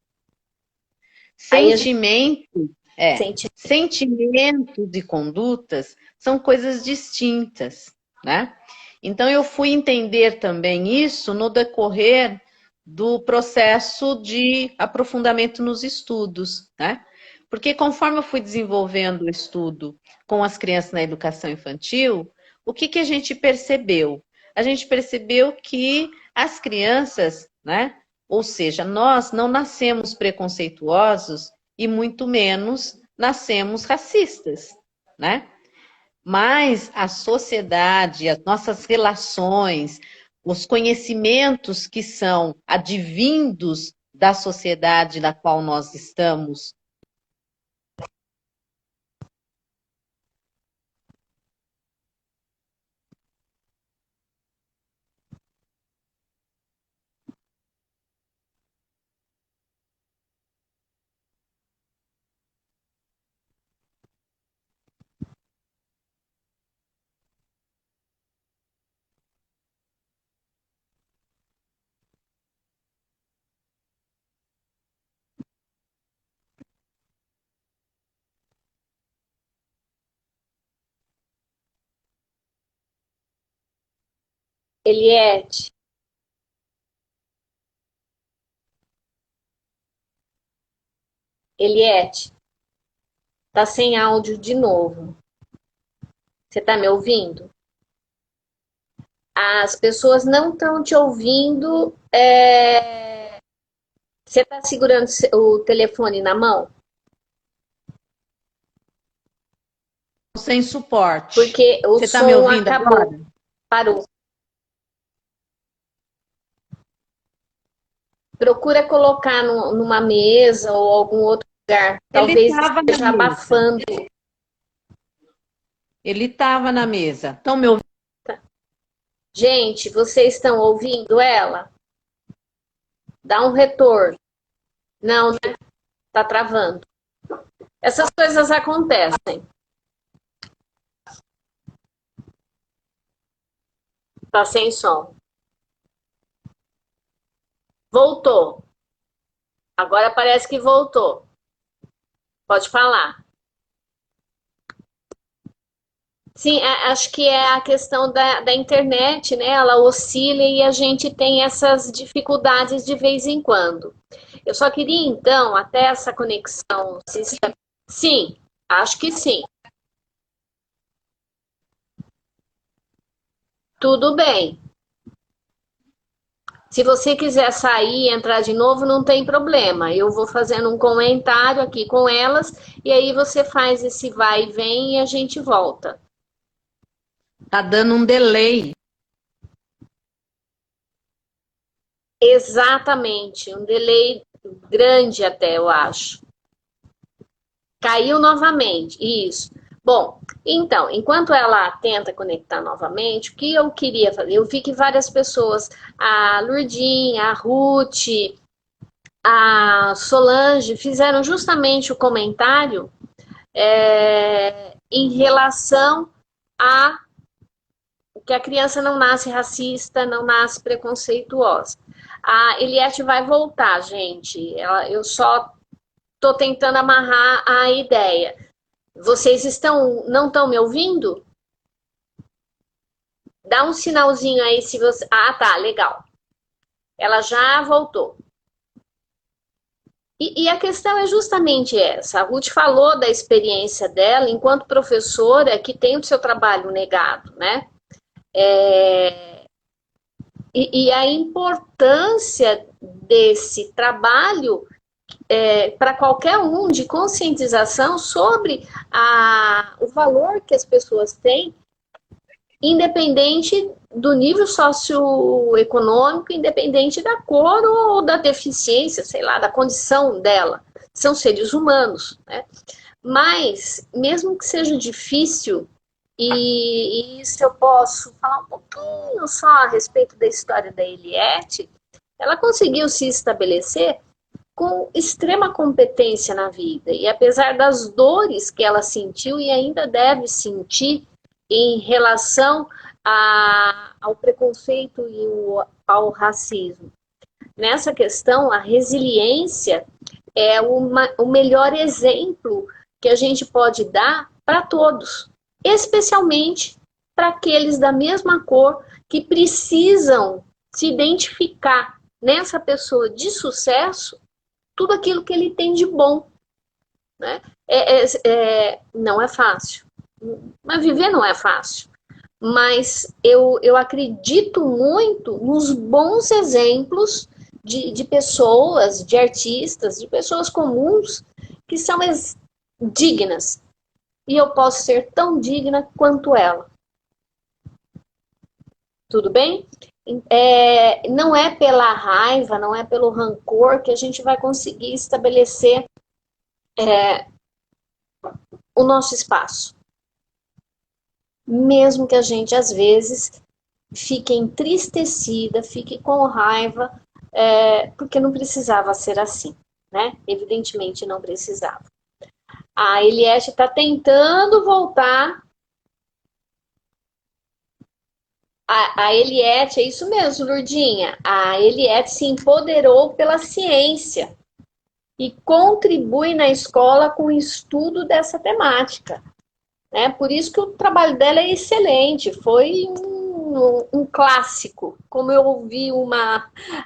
Speaker 2: Sentimento,
Speaker 3: Sente...
Speaker 2: sentimentos e condutas são coisas distintas, né? Então eu fui entender também isso no decorrer do processo de aprofundamento nos estudos, né? Porque conforme eu fui desenvolvendo o estudo com as crianças na educação infantil, o que a gente percebeu? A gente percebeu que as crianças, né? Ou seja, nós não nascemos preconceituosos e muito menos nascemos racistas, né? Mas a sociedade, as nossas relações, os conhecimentos que são advindos da sociedade na qual nós estamos.
Speaker 3: Eliette, tá sem áudio de novo. Você tá me ouvindo? As pessoas não estão te ouvindo. Você tá segurando o telefone na mão?
Speaker 2: Sem suporte.
Speaker 3: Porque o
Speaker 2: Você está
Speaker 3: som
Speaker 2: me ouvindo
Speaker 3: acabou.
Speaker 2: agora?
Speaker 3: Parou. Procura colocar numa mesa ou algum outro lugar. Talvez esteja abafando.
Speaker 2: Ele estava na mesa. Estão me ouvindo?
Speaker 3: Gente, vocês estão ouvindo ela? Dá um retorno. Não, né? Tá travando. Essas coisas acontecem. Tá sem som. Voltou. Agora parece que voltou. Pode falar. Sim, acho que é a questão da internet, né? Ela oscila e a gente tem essas dificuldades de vez em quando. Eu só queria, então, até essa conexão. Sim, acho que sim. Tudo bem. Se você quiser sair e entrar de novo, não tem problema. Eu vou fazendo um comentário aqui com elas e aí você faz esse vai e vem e a gente volta.
Speaker 2: Tá dando um delay.
Speaker 3: Exatamente, um delay grande até, eu acho. Caiu novamente, isso. Bom, então, enquanto ela tenta conectar novamente, o que eu queria fazer? Eu vi que várias pessoas, a Lurdinha, a Ruth, a Solange, fizeram justamente o comentário em relação a que a criança não nasce racista, não nasce preconceituosa. A Eliette vai voltar, gente. Eu só estou tentando amarrar a ideia. Vocês não estão me ouvindo? Dá um sinalzinho aí se você... Ah, tá, legal. Ela já voltou. E a questão é justamente essa. A Ruth falou da experiência dela enquanto professora que tem o seu trabalho negado, né? E a importância desse trabalho para qualquer um de conscientização sobre o valor que as pessoas têm, independente do nível socioeconômico, independente da cor ou da deficiência, sei lá, da condição dela. São seres humanos, né? Mas, mesmo que seja difícil E isso eu posso falar um pouquinho só a respeito da história da Eliette. Ela conseguiu se estabelecer com extrema competência na vida. E apesar das dores que ela sentiu e ainda deve sentir em relação ao preconceito e ao racismo, nessa questão, a resiliência é o melhor exemplo que a gente pode dar para todos, especialmente para aqueles da mesma cor que precisam se identificar nessa pessoa de sucesso tudo aquilo que ele tem de bom. Né? Não é fácil. Mas viver não é fácil. Mas eu acredito muito nos bons exemplos de pessoas, de artistas, de pessoas comuns que são dignas. E eu posso ser tão digna quanto ela. Tudo bem? Não é pela raiva, não é pelo rancor que a gente vai conseguir estabelecer o nosso espaço. Mesmo que a gente, às vezes, fique entristecida, fique com raiva, porque não precisava ser assim, né? Evidentemente não precisava. A Eliette está tentando voltar. A Eliette, é isso mesmo, Lurdinha. A Eliette se empoderou pela ciência e contribui na escola com o estudo dessa temática. Né? Por isso que o trabalho dela é excelente, foi um clássico, como eu ouvi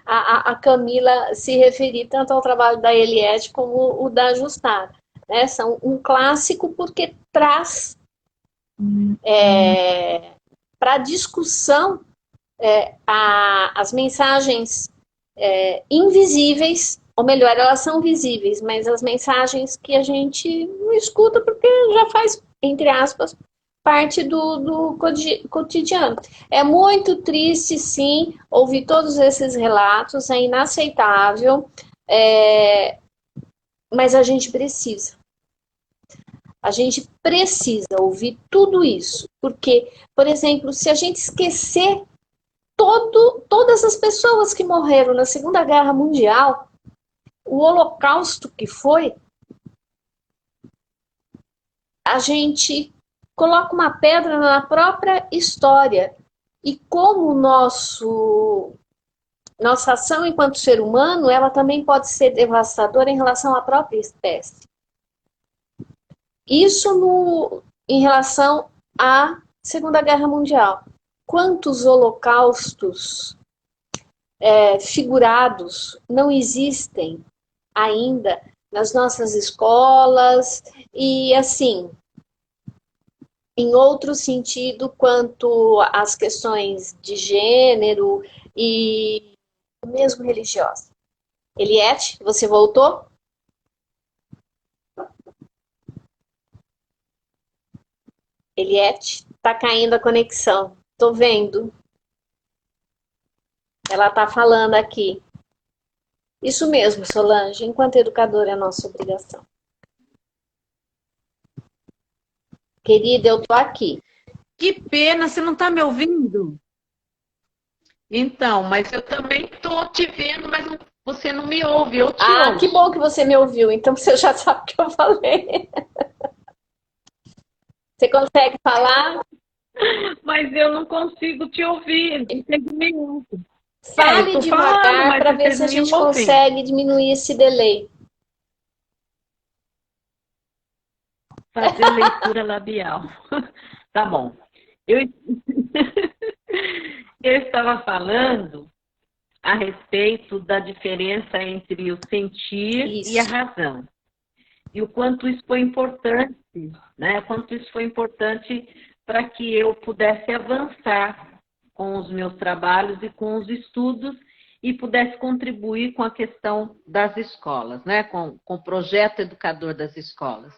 Speaker 3: a Camila se referir tanto ao trabalho da Eliette como o da Justada. Né? São um clássico porque traz para discussão as mensagens invisíveis, ou melhor, elas são visíveis, mas as mensagens que a gente não escuta porque já faz, entre aspas, parte do cotidiano. É muito triste, sim, ouvir todos esses relatos, é inaceitável, mas a gente precisa. A gente precisa ouvir tudo isso, porque, por exemplo, se a gente esquecer todas as pessoas que morreram na Segunda Guerra Mundial, o holocausto que foi, a gente coloca uma pedra na própria história. E como nossa ação enquanto ser humano, ela também pode ser devastadora em relação à própria espécie. Isso em relação à Segunda Guerra Mundial. Quantos holocaustos figurados não existem ainda nas nossas escolas e, assim, em outro sentido, quanto às questões de gênero e mesmo religiosa. Eliette, você voltou? Eliette, tá caindo a conexão. Tô vendo. Ela tá falando aqui. Isso mesmo, Solange. Enquanto educadora é a nossa obrigação. Querida, eu tô aqui.
Speaker 2: Que pena, você não tá me ouvindo? Então, mas eu também tô te vendo, mas você não me ouve, eu te ouço.
Speaker 3: Que bom que você me ouviu. Então você já sabe o que eu falei. Você consegue falar?
Speaker 2: Mas eu não consigo te ouvir. Você me ouve.
Speaker 3: Fale devagar para ver se a gente consegue diminuir esse delay.
Speaker 2: Fazer leitura labial. Tá bom. Eu estava falando a respeito da diferença entre o sentir e a razão. E o quanto isso foi importante, né? O quanto isso foi importante para que eu pudesse avançar com os meus trabalhos e com os estudos e pudesse contribuir com a questão das escolas, né? Com o projeto educador das escolas.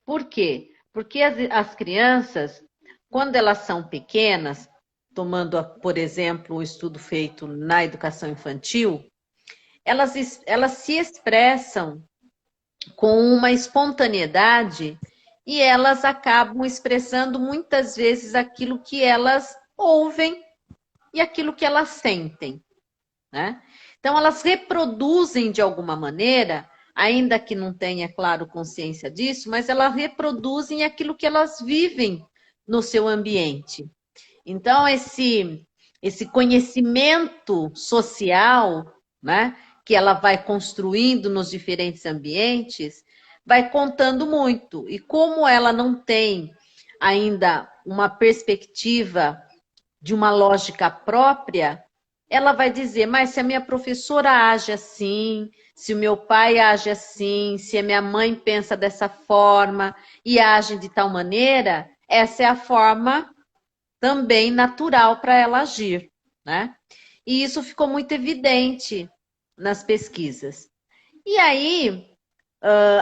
Speaker 2: Por quê? Porque as crianças, quando elas são pequenas, tomando, por exemplo, um estudo feito na educação infantil, elas se expressam com uma espontaneidade e elas acabam expressando muitas vezes aquilo que elas ouvem e aquilo que elas sentem, né? Então, elas reproduzem de alguma maneira, ainda que não tenha, claro, consciência disso, mas elas reproduzem aquilo que elas vivem no seu ambiente. Então, esse conhecimento social, né, que ela vai construindo nos diferentes ambientes, vai contando muito. E como ela não tem ainda uma perspectiva de uma lógica própria, ela vai dizer, mas se a minha professora age assim, se o meu pai age assim, se a minha mãe pensa dessa forma e age de tal maneira, essa é a forma também natural para ela agir, né? E isso ficou muito evidente nas pesquisas. E aí,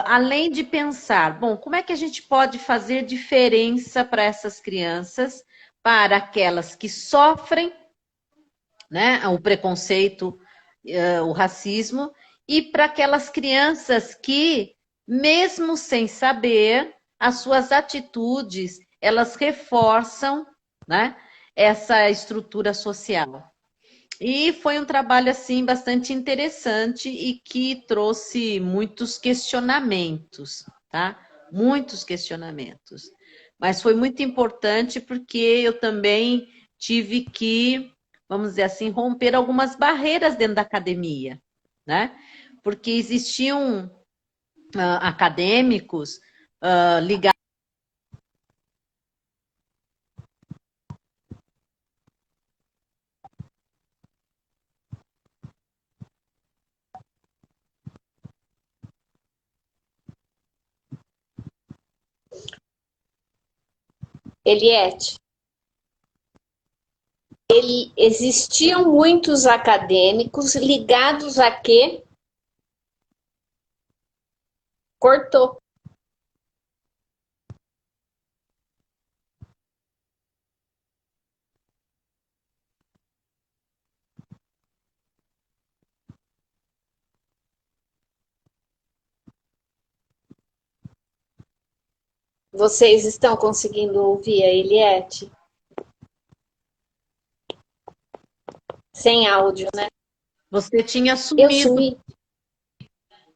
Speaker 2: além de pensar, bom, como é que a gente pode fazer diferença para essas crianças, para aquelas que sofrem, né, o preconceito, o racismo, e para aquelas crianças que, mesmo sem saber, as suas atitudes, elas reforçam, né, essa estrutura social. E foi um trabalho assim bastante interessante e que trouxe muitos questionamentos, tá? Muitos questionamentos. Mas foi muito importante porque eu também tive que, vamos dizer assim, romper algumas barreiras dentro da academia, né? Porque existiam acadêmicos ligados.
Speaker 3: Eliette, existiam muitos acadêmicos ligados a quê? Cortou. Vocês estão conseguindo ouvir a Eliette? Sem áudio, né?
Speaker 2: Você
Speaker 3: Eu sumi.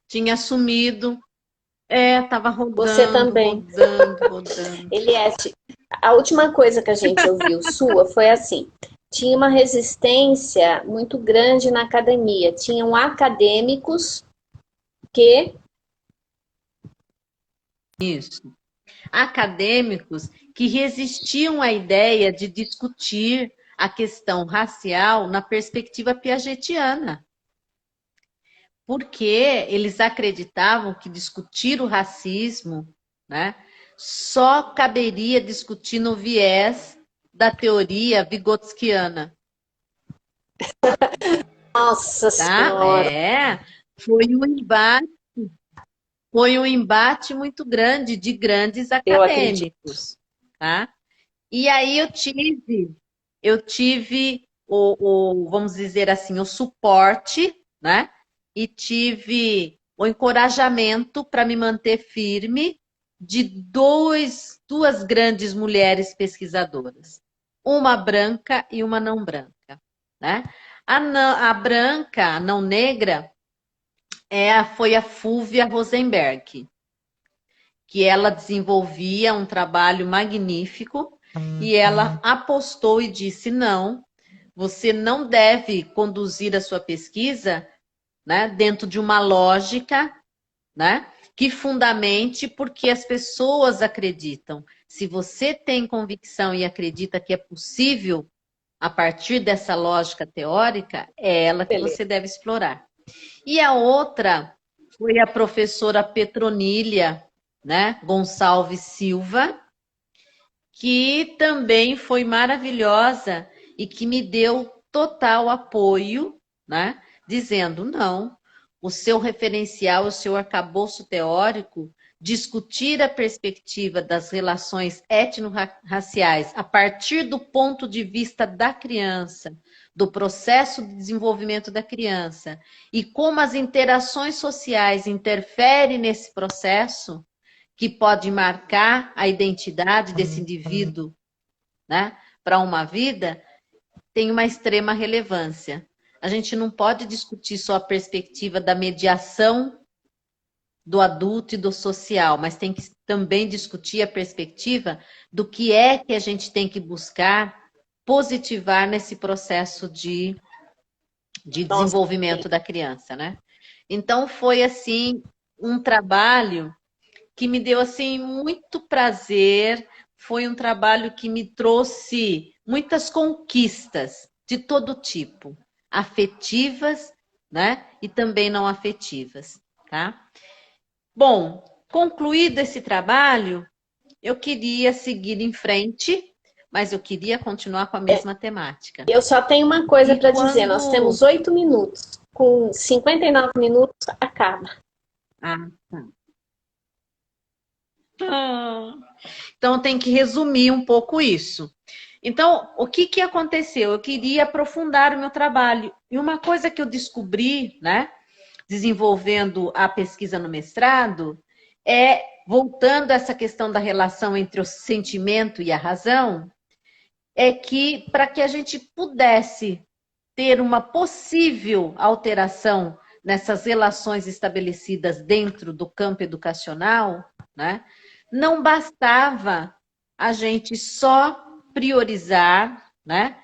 Speaker 2: tinha sumido. É, tava
Speaker 3: Você
Speaker 2: rodando,
Speaker 3: também.
Speaker 2: rodando, rodando.
Speaker 3: Eliette, a última coisa que a gente ouviu sua foi assim: tinha uma resistência muito grande na academia. Tinham acadêmicos que.
Speaker 2: Isso. Acadêmicos que resistiam à ideia de discutir a questão racial na perspectiva piagetiana. Porque eles acreditavam que discutir o racismo, né, só caberia discutir no viés da teoria vigotskiana.
Speaker 3: Nossa
Speaker 2: Tá?
Speaker 3: Senhora!
Speaker 2: Foi um embate. Foi um embate muito grande de grandes
Speaker 3: Eu acredito.
Speaker 2: acadêmicos, tá? E aí eu tive vamos dizer assim, o suporte, né? E tive o encorajamento para me manter firme de duas grandes mulheres pesquisadoras, uma branca e uma não branca, né? A branca, a não negra, foi a Fúvia Rosenberg, que ela desenvolvia um trabalho magnífico e ela apostou e disse: não, você não deve conduzir a sua pesquisa, né, dentro de uma lógica, né, que fundamente porque as pessoas acreditam. Se você tem convicção e acredita que é possível, a partir dessa lógica teórica, é ela que
Speaker 3: Beleza.
Speaker 2: você deve explorar. E a outra foi a professora Petronília, né, Gonçalves Silva, que também foi maravilhosa e que me deu total apoio, né, dizendo: não, o seu referencial, o seu arcabouço teórico, discutir a perspectiva das relações étnico-raciais a partir do ponto de vista da criança, do processo de desenvolvimento da criança e como as interações sociais interferem nesse processo, que pode marcar a identidade desse indivíduo, né, para uma vida, tem uma extrema relevância. A gente não pode discutir só a perspectiva da mediação do adulto e do social, mas tem que também discutir a perspectiva do que é que a gente tem que buscar positivar nesse processo de desenvolvimento da criança, né? Então foi assim um trabalho que me deu assim muito prazer, foi um trabalho que me trouxe muitas conquistas de todo tipo, afetivas, né? E também não afetivas, tá? Bom, concluído esse trabalho, eu queria seguir em frente, mas eu queria continuar com a mesma temática.
Speaker 3: Eu só tenho uma coisa
Speaker 2: E
Speaker 3: para dizer, nós temos 8 minutos, com 59 minutos acaba.
Speaker 2: Ah, então tem que resumir um pouco isso. Então, o que aconteceu? Eu queria aprofundar o meu trabalho. E uma coisa que eu descobri, né, desenvolvendo a pesquisa no mestrado, voltando a essa questão da relação entre o sentimento e a razão, é que para que a gente pudesse ter uma possível alteração nessas relações estabelecidas dentro do campo educacional, né, não bastava a gente só priorizar, né,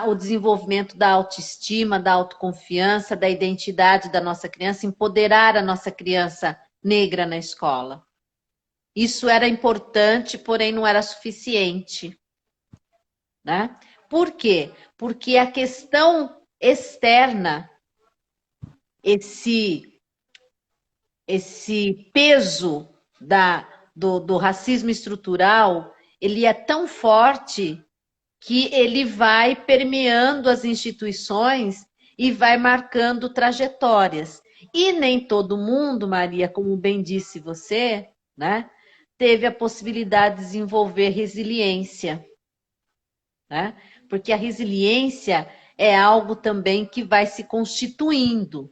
Speaker 2: o desenvolvimento da autoestima, da autoconfiança, da identidade da nossa criança, empoderar a nossa criança negra na escola. Isso era importante, porém não era suficiente, né? Por quê? Porque a questão externa, esse peso do racismo estrutural, ele é tão forte que ele vai permeando as instituições e vai marcando trajetórias. E nem todo mundo, Maria, como bem disse você, né, teve a possibilidade de desenvolver resiliência, né? Porque a resiliência é algo também que vai se constituindo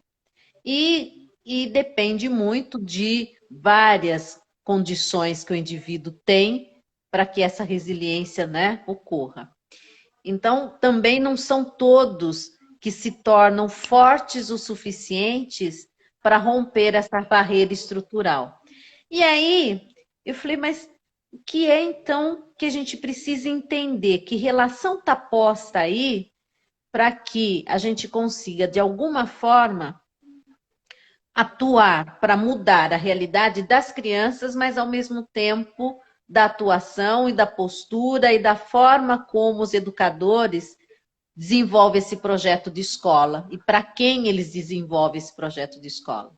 Speaker 2: e depende muito de várias condições que o indivíduo tem para que essa resiliência, né, ocorra. Então, também não são todos que se tornam fortes o suficientes para romper essa barreira estrutural. E aí, eu falei, mas o que é então que a gente precisa entender? Que relação está posta aí para que a gente consiga, de alguma forma, atuar para mudar a realidade das crianças, mas ao mesmo tempo da atuação e da postura e da forma como os educadores desenvolvem esse projeto de escola e para quem eles desenvolvem esse projeto de escola.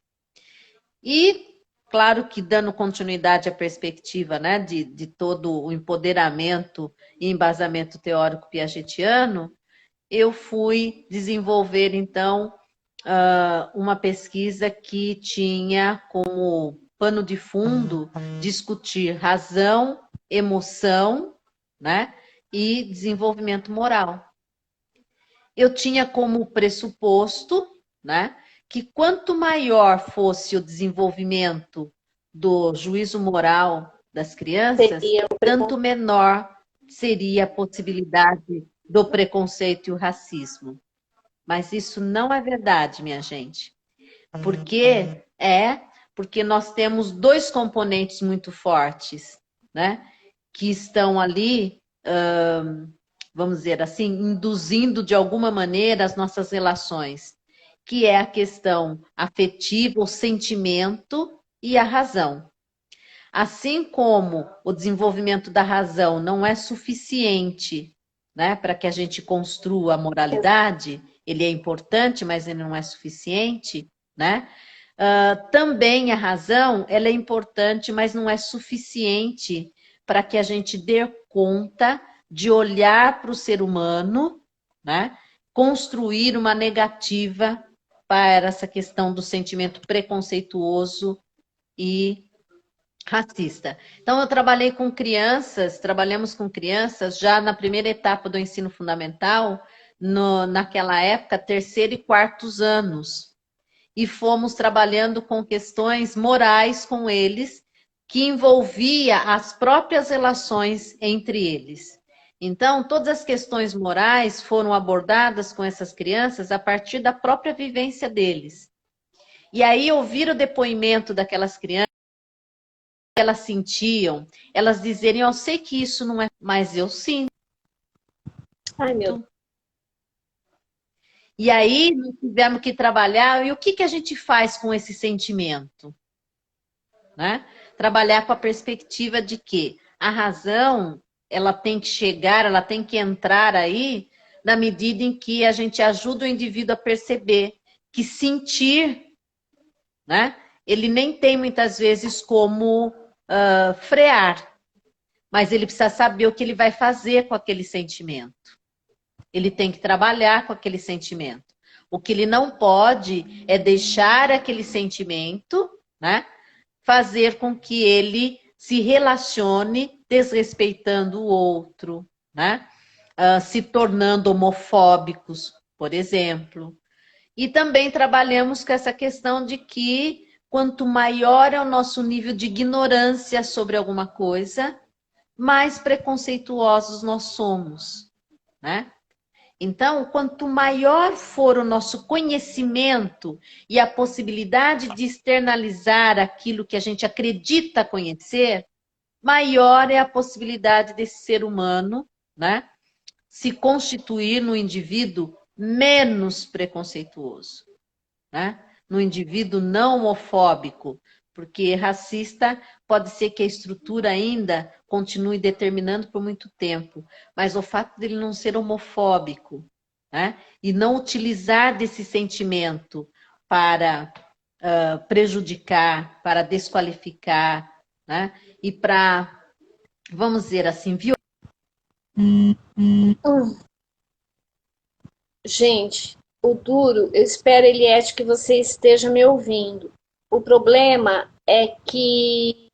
Speaker 2: E, claro que dando continuidade à perspectiva, né, de todo o empoderamento e embasamento teórico piagetiano, eu fui desenvolver, então, uma pesquisa que tinha como pano de fundo discutir razão, emoção, né, e desenvolvimento moral. Eu tinha como pressuposto, né, que quanto maior fosse o desenvolvimento do juízo moral das crianças, tanto menor seria a possibilidade do preconceito e o racismo. Mas isso não é verdade, minha gente. Porque nós temos dois componentes muito fortes, né? Que estão ali, vamos dizer assim, induzindo de alguma maneira as nossas relações, que é a questão afetiva, o sentimento e a razão. Assim como o desenvolvimento da razão não é suficiente, né, para que a gente construa a moralidade, ele é importante, mas ele não é suficiente, né? Também a razão, ela é importante, mas não é suficiente para que a gente dê conta de olhar para o ser humano, né? Construir uma negativa para essa questão do sentimento preconceituoso e racista. Então, eu trabalhamos com crianças já na primeira etapa do ensino fundamental, naquela época, terceiro e quartos anos. E fomos trabalhando com questões morais com eles, que envolvia as próprias relações entre eles. Então, todas as questões morais foram abordadas com essas crianças a partir da própria vivência deles. E aí, ouvir o depoimento daquelas crianças, que elas sentiam, elas dizerem, eu sei que isso não é, mas eu sinto.
Speaker 3: Ai, meu Deus.
Speaker 2: E aí, nós tivemos que trabalhar, e o que a gente faz com esse sentimento? Né? Trabalhar com a perspectiva de que a razão, ela tem que chegar, ela tem que entrar aí, na medida em que a gente ajuda o indivíduo a perceber que sentir, né? Ele nem tem muitas vezes como frear, mas ele precisa saber o que ele vai fazer com aquele sentimento. Ele tem que trabalhar com aquele sentimento. O que ele não pode é deixar aquele sentimento, né, fazer com que ele se relacione desrespeitando o outro, né, se tornando homofóbicos, por exemplo. E também trabalhamos com essa questão de que quanto maior é o nosso nível de ignorância sobre alguma coisa, mais preconceituosos nós somos, né? Então, quanto maior for o nosso conhecimento e a possibilidade de externalizar aquilo que a gente acredita conhecer, maior é a possibilidade desse ser humano, né, se constituir no indivíduo menos preconceituoso, né? No indivíduo não homofóbico, porque racista pode ser que a estrutura ainda continue determinando por muito tempo, mas o fato dele não ser homofóbico, né? E não utilizar desse sentimento para prejudicar, para desqualificar, né? E para, vamos dizer assim, violar.
Speaker 3: Gente, o duro, eu espero, Eliette, que você esteja me ouvindo. O problema é que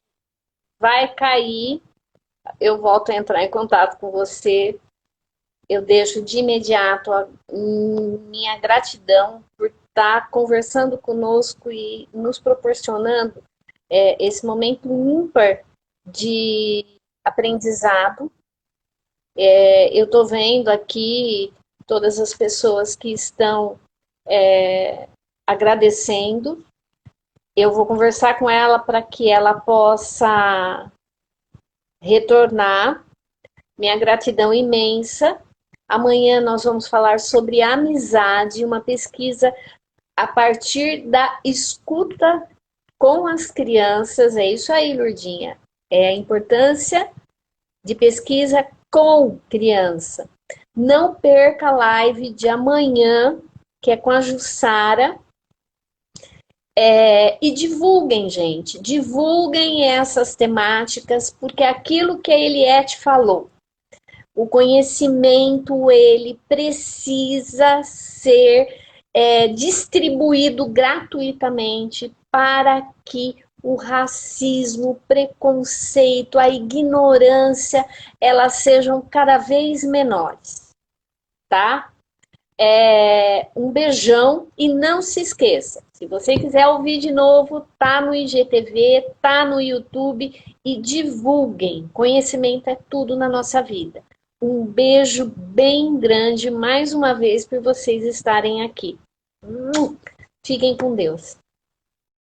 Speaker 3: vai cair, eu volto a entrar em contato com você, eu deixo de imediato a minha gratidão por estar conversando conosco e nos proporcionando esse momento ímpar de aprendizado. Eu estou vendo aqui todas as pessoas que estão agradecendo. Eu vou conversar com ela para que ela possa retornar. Minha gratidão imensa. Amanhã nós vamos falar sobre amizade, uma pesquisa a partir da escuta com as crianças. É isso aí, Lurdinha. É a importância de pesquisa com criança. Não perca a live de amanhã, que é com a Jussara. E divulguem, gente. Divulguem essas temáticas, porque aquilo que a Eliette falou, o conhecimento, ele precisa ser distribuído gratuitamente para que o racismo, o preconceito, a ignorância, elas sejam cada vez menores, tá? Um beijão e não se esqueça, se você quiser ouvir de novo, tá no IGTV, tá no YouTube e divulguem. Conhecimento é tudo na nossa vida. Um beijo bem grande mais uma vez por vocês estarem aqui. Fiquem com Deus.